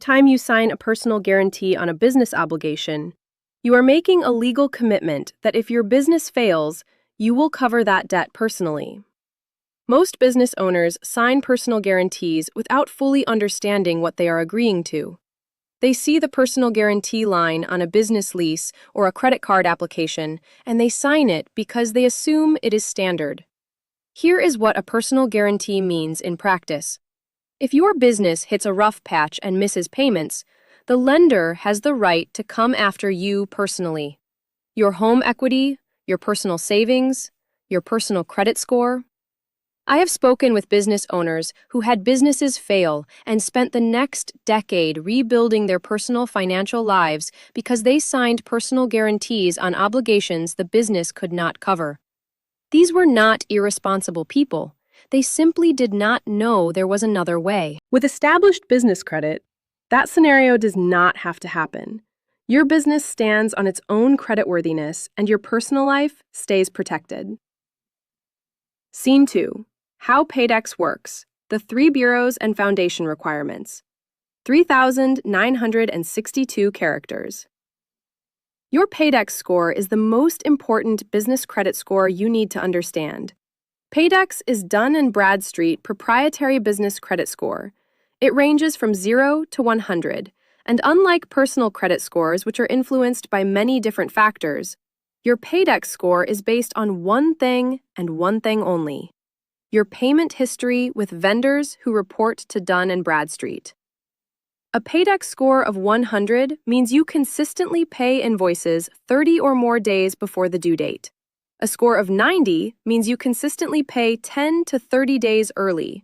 time you sign a personal guarantee on a business obligation, you are making a legal commitment that if your business fails, you will cover that debt personally. Most business owners sign personal guarantees without fully understanding what they are agreeing to. They see the personal guarantee line on a business lease or a credit card application, and they sign it because they assume it is standard. Here is what a personal guarantee means in practice. If your business hits a rough patch and misses payments, the lender has the right to come after you personally. Your home equity, your personal savings, your personal credit score. I have spoken with business owners who had businesses fail and spent the next decade rebuilding their personal financial lives because they signed personal guarantees on obligations the business could not cover. These were not irresponsible people. They simply did not know there was another way. With established business credit, that scenario does not have to happen. Your business stands on its own creditworthiness, and your personal life stays protected. Scene 2. How PAYDEX works. The 3 bureaus and foundation requirements. 3,962 characters. Your PAYDEX score is the most important business credit score you need to understand. PAYDEX is Dun & Bradstreet proprietary business credit score. It ranges from 0 to 100, and unlike personal credit scores, which are influenced by many different factors, your PAYDEX score is based on one thing and one thing only: your payment history with vendors who report to Dun & Bradstreet. A PAYDEX score of 100 means you consistently pay invoices 30 or more days before the due date. A score of 90 means you consistently pay 10 to 30 days early.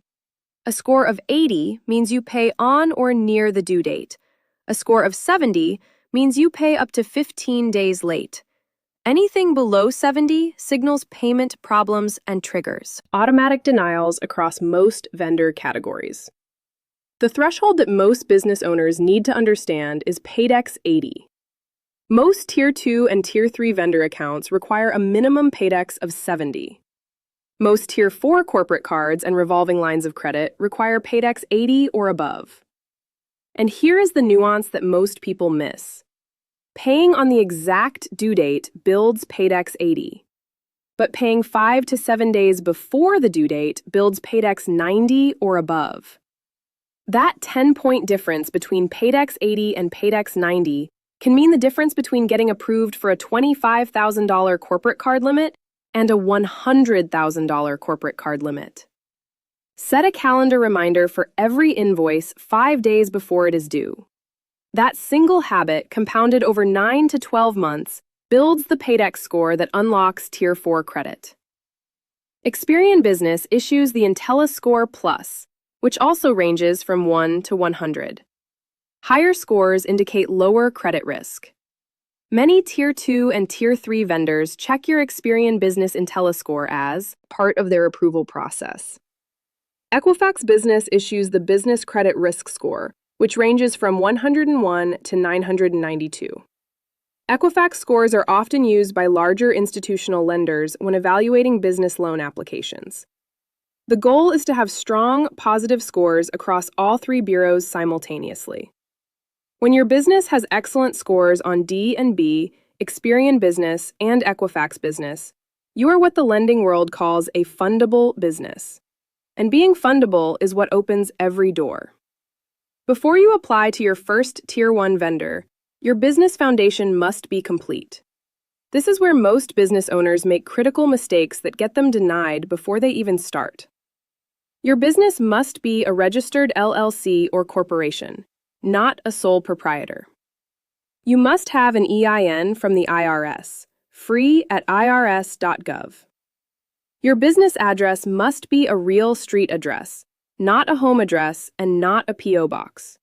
A score of 80 means you pay on or near the due date. A score of 70 means you pay up to 15 days late. Anything below 70 signals payment problems and triggers automatic denials across most vendor categories. The threshold that most business owners need to understand is PAYDEX 80. Most Tier 2 and Tier 3 vendor accounts require a minimum PAYDEX of 70. Most Tier 4 corporate cards and revolving lines of credit require PAYDEX 80 or above. And here is the nuance that most people miss. Paying on the exact due date builds PAYDEX 80. But paying 5 to 7 days before the due date builds PAYDEX 90 or above. That 10-point difference between PAYDEX 80 and PAYDEX 90 can mean the difference between getting approved for a $25,000 corporate card limit and a $100,000 corporate card limit. Set a calendar reminder for every invoice 5 days before it is due. That single habit, compounded over 9 to 12 months, builds the PAYDEX score that unlocks Tier 4 credit. Experian Business issues the IntelliScore Plus, which also ranges from 1 to 100. Higher scores indicate lower credit risk. Many Tier 2 and Tier 3 vendors check your Experian Business IntelliScore as part of their approval process. Equifax Business issues the Business Credit Risk Score, which ranges from 101 to 992. Equifax scores are often used by larger institutional lenders when evaluating business loan applications. The goal is to have strong, positive scores across all 3 bureaus simultaneously. When your business has excellent scores on D and B, Experian Business, and Equifax Business, you are what the lending world calls a fundable business. And being fundable is what opens every door. Before you apply to your first Tier 1 vendor, your business foundation must be complete. This is where most business owners make critical mistakes that get them denied before they even start. Your business must be a registered LLC or corporation, not a sole proprietor. You must have an EIN from the IRS, free at irs.gov. Your business address must be a real street address, not a home address and not a P.O. box.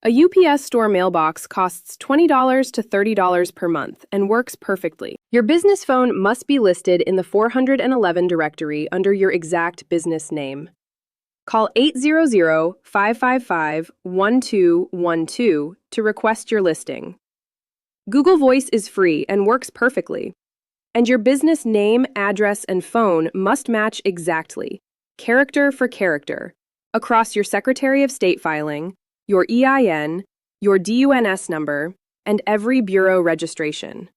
A UPS store mailbox costs $20 to $30 per month and works perfectly. Your business phone must be listed in the 411 directory under your exact business name. Call 800-555-1212 to request your listing. Google Voice is free and works perfectly. And your business name, address, and phone must match exactly, character for character, across your Secretary of State filing, your EIN, your DUNS number, and every bureau registration.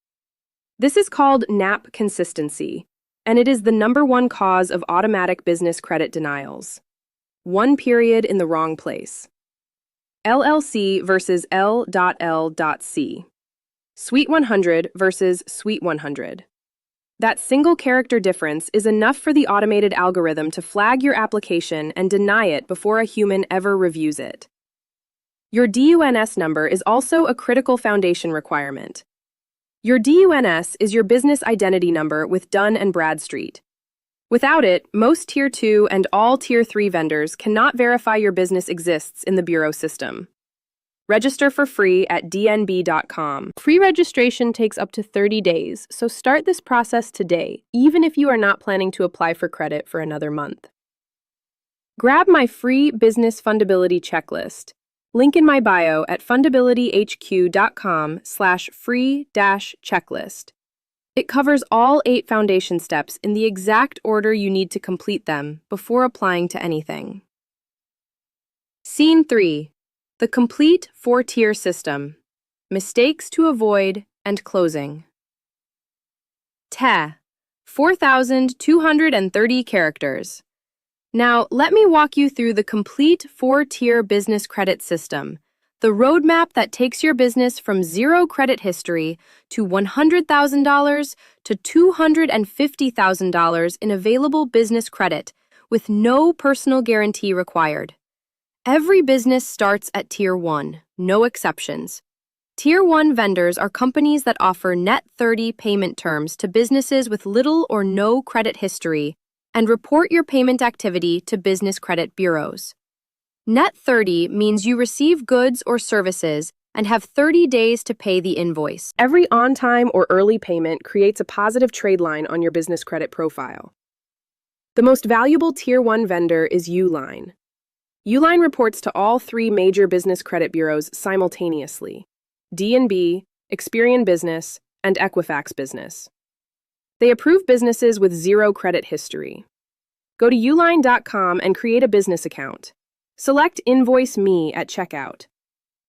This is called NAP consistency, and it is the #1 cause of automatic business credit denials. One period in the wrong place. LLC versus L.L.C. Suite 100 versus Suite 100. That single character difference is enough for the automated algorithm to flag your application and deny it before a human ever reviews it. Your DUNS number is also a critical foundation requirement. Your DUNS is your business identity number with Dun & Bradstreet. Without it, most Tier 2 and all Tier 3 vendors cannot verify your business exists in the bureau system. Register for free at dnb.com. Free registration takes up to 30 days, so start this process today, even if you are not planning to apply for credit for another month. Grab my free business fundability checklist. Link in my bio at fundabilityhq.com/free-checklist. It covers all 8 foundation steps in the exact order you need to complete them before applying to anything. Scene 3. The complete 4-tier system. Mistakes to avoid and closing. 4,230 characters. Now, let me walk you through the complete 4-tier business credit system, the roadmap that takes your business from 0 credit history to $100,000 to $250,000 in available business credit with no personal guarantee required. Every business starts at Tier 1, no exceptions. Tier 1 vendors are companies that offer Net 30 payment terms to businesses with little or no credit history and report your payment activity to business credit bureaus. Net 30 means you receive goods or services and have 30 days to pay the invoice. Every on-time or early payment creates a positive trade line on your business credit profile. The most valuable Tier 1 vendor is Uline. Uline reports to all 3 major business credit bureaus simultaneously: D&B, Experian Business, and Equifax Business. They approve businesses with 0 credit history. Go to uline.com and create a business account. Select Invoice Me at checkout.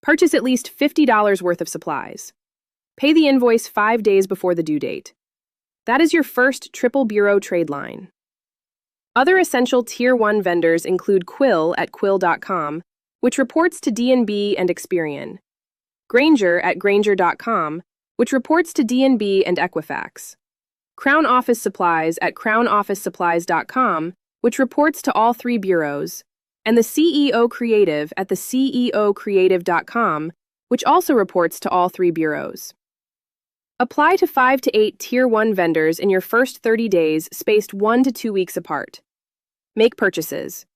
Purchase at least $50 worth of supplies. Pay the invoice 5 days before the due date. That is your first triple bureau trade line. Other essential Tier 1 vendors include Quill at quill.com, which reports to D&B and Experian, Granger at granger.com, which reports to D&B and Equifax, Crown Office Supplies at crownofficesupplies.com, which reports to all 3 bureaus, and the CEO Creative at the ceocreative.com, which also reports to all 3 bureaus. Apply to 5 to 8 Tier 1 vendors in your first 30 days, spaced 1 to 2 weeks apart. Make purchases.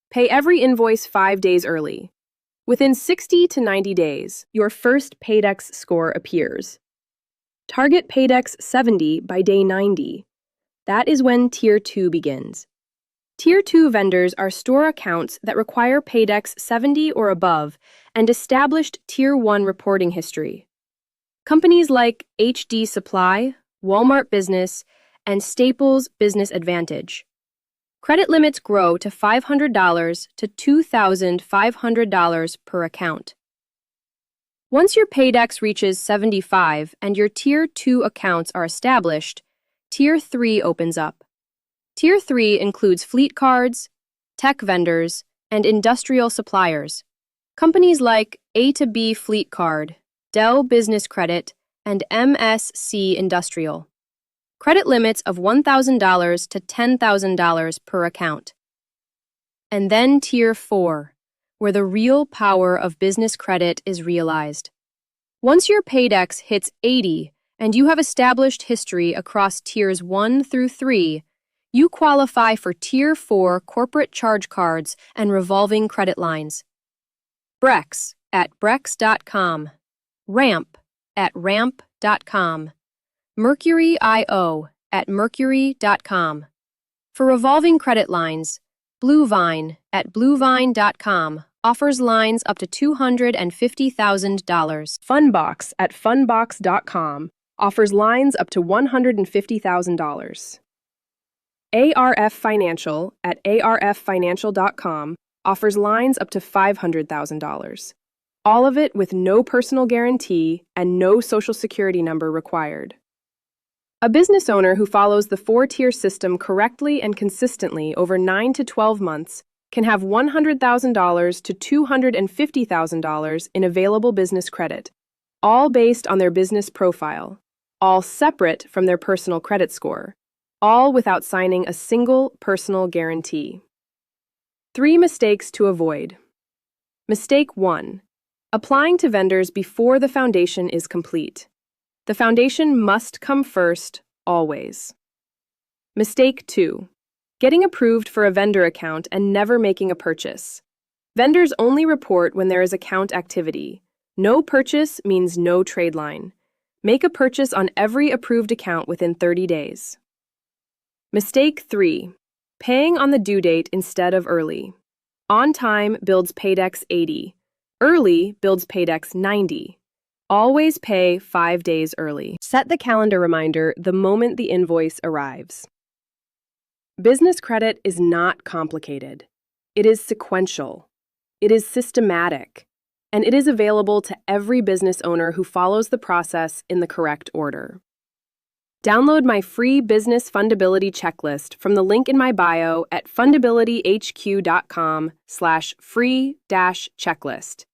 Pay every invoice 5 days early. Within 60 to 90 days, your first PAYDEX score appears. Target PAYDEX 70 by day 90. That is when Tier 2 begins. Tier 2 vendors are store accounts that require PAYDEX 70 or above and established Tier 1 reporting history. Companies like HD Supply, Walmart Business, and Staples Business Advantage. Credit limits grow to $500 to $2,500 per account. Once your PAYDEX reaches 75 and your Tier 2 accounts are established, Tier 3 opens up. Tier 3 includes fleet cards, tech vendors, and industrial suppliers. Companies like A2B Fleet Card, Dell Business Credit, and MSC Industrial. Credit limits of $1,000 to $10,000 per account. And then Tier 4, where the real power of business credit is realized. Once your PAYDEX hits 80 and you have established history across Tiers 1 through 3, you qualify for Tier 4 corporate charge cards and revolving credit lines. Brex at brex.com. Ramp at ramp.com. Mercury.io at mercury.com. For revolving credit lines, Bluevine at bluevine.com offers lines up to $250,000. Funbox at funbox.com offers lines up to $150,000. ARF Financial at arffinancial.com offers lines up to $500,000. All of it with no personal guarantee and no Social Security number required. A business owner who follows the four-tier system correctly and consistently over 9 to 12 months can have $100,000 to $250,000 in available business credit, all based on their business profile, all separate from their personal credit score, all without signing a single personal guarantee. 3 mistakes to avoid. Mistake 1. Applying to vendors before the foundation is complete. The foundation must come first, always. Mistake 2. Getting approved for a vendor account and never making a purchase. Vendors only report when there is account activity. No purchase means no trade line. Make a purchase on every approved account within 30 days. Mistake 3. Paying on the due date instead of early. On time builds PAYDEX 80. Early builds PAYDEX 90. Always pay 5 days early. Set the calendar reminder the moment the invoice arrives. Business credit is not complicated. It is sequential. It is systematic. And it is available to every business owner who follows the process in the correct order. Download my free business fundability checklist from the link in my bio at fundabilityhq.com/free-checklist.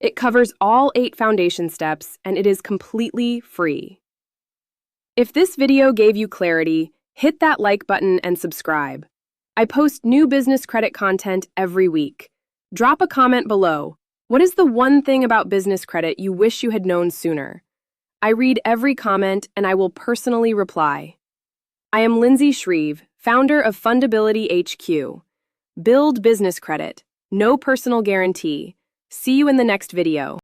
It covers all 8 foundation steps, and it is completely free. If this video gave you clarity, hit that like button and subscribe. I post new business credit content every week. Drop a comment below. What is the one thing about business credit you wish you had known sooner? I read every comment and I will personally reply. I am Lindsay Shreve, founder of FundabilityHQ. Build business credit. No personal guarantee. See you in the next video.